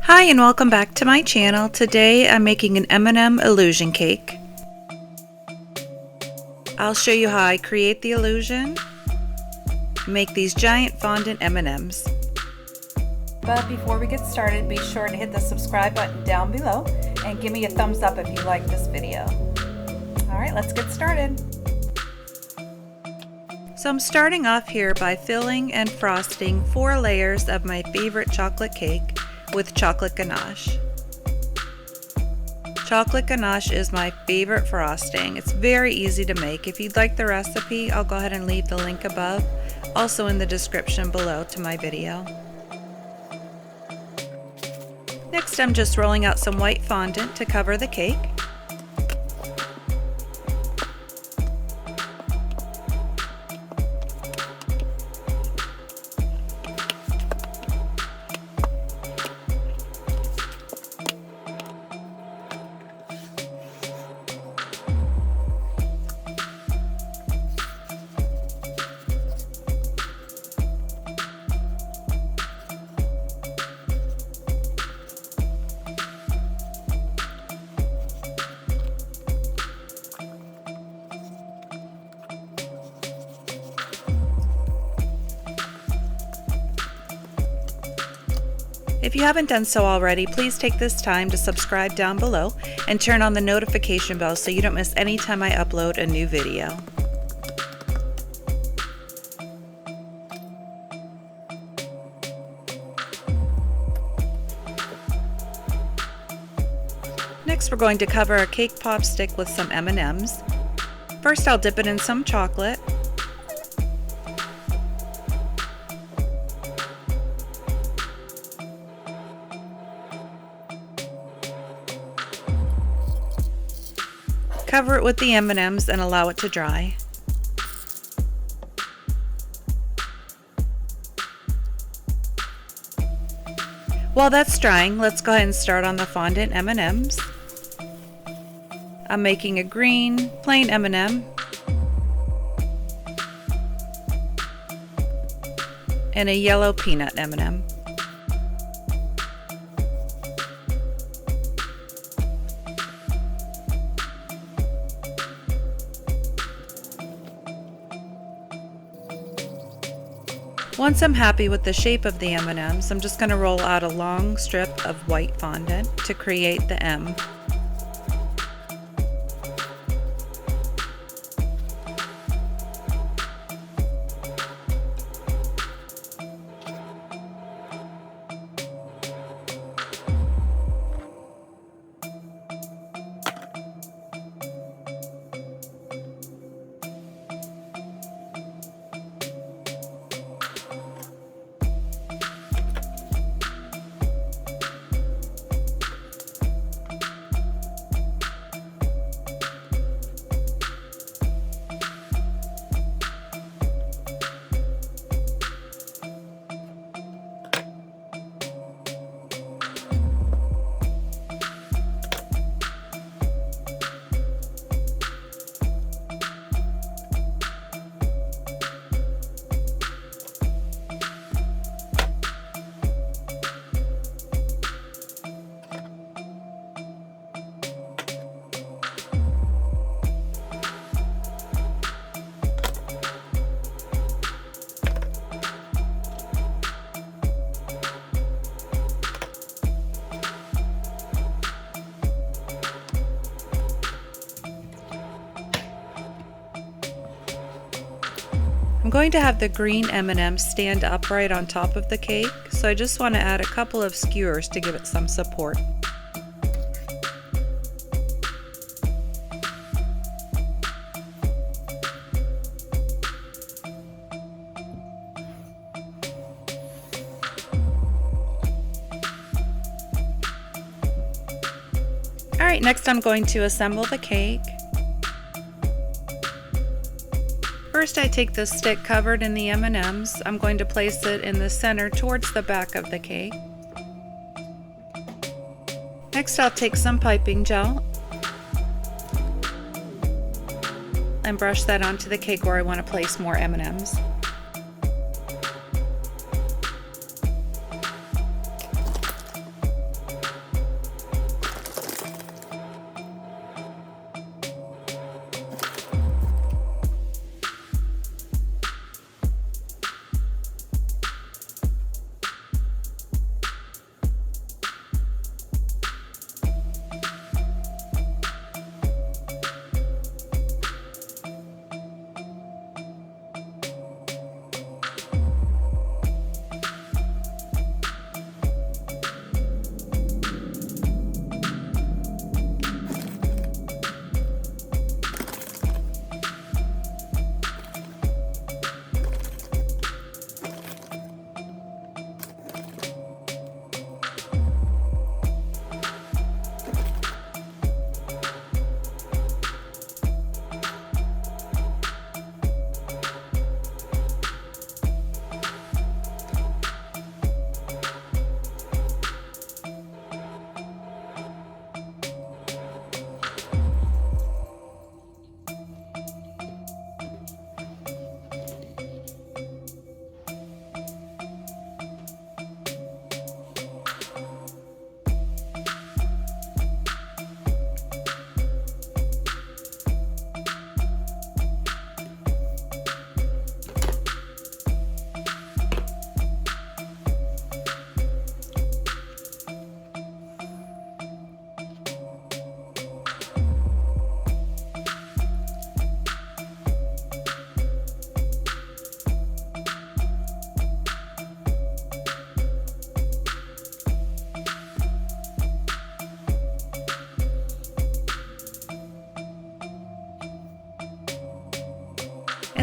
Hi and welcome back to my channel. Today I'm making an M&M illusion cake. I'll show you how I create the illusion, make these giant fondant M&Ms. But before we get started, be sure to hit the subscribe button down below and give me a thumbs up if you like this video. Alright, let's get started. So I'm starting off here by filling and frosting 4 layers of my favorite chocolate cake with chocolate ganache. Chocolate ganache is my favorite frosting. It's very easy to make. If you'd like the recipe, I'll go ahead and leave the link above, also in the description below to my video. Next, I'm just rolling out some white fondant to cover the cake. If you haven't done so already, please take this time to subscribe down below and turn on the notification bell so you don't miss any time I upload a new video. Next, we're going to cover a cake pop stick with some M&Ms. First, I'll dip it in some chocolate. Cover it with the M&Ms and allow it to dry. While that's drying, let's go ahead and start on the fondant M&Ms. I'm making a green plain M&M and a yellow peanut M&M. Once I'm happy with the shape of the M&Ms, I'm just going to roll out a long strip of white fondant to create the M. I'm going to have the green M&M stand upright on top of the cake, so I just want to add a couple of skewers to give it some support. Alright, next I'm going to assemble the cake. First, I take the stick covered in the M&Ms. I'm going to place it in the center towards the back of the cake. Next, I'll take some piping gel and brush that onto the cake where I want to place more M&Ms.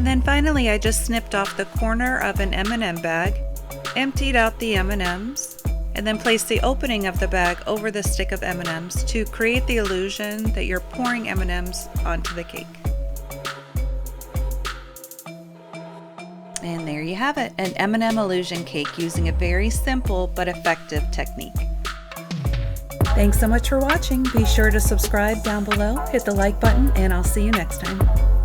And then finally, I just snipped off the corner of an M&M bag, emptied out the M&Ms, and then placed the opening of the bag over the stick of M&Ms to create the illusion that you're pouring M&Ms onto the cake. And there you have it, an M&M illusion cake using a very simple but effective technique. Thanks so much for watching. Be sure to subscribe down below, hit the like button, and I'll see you next time.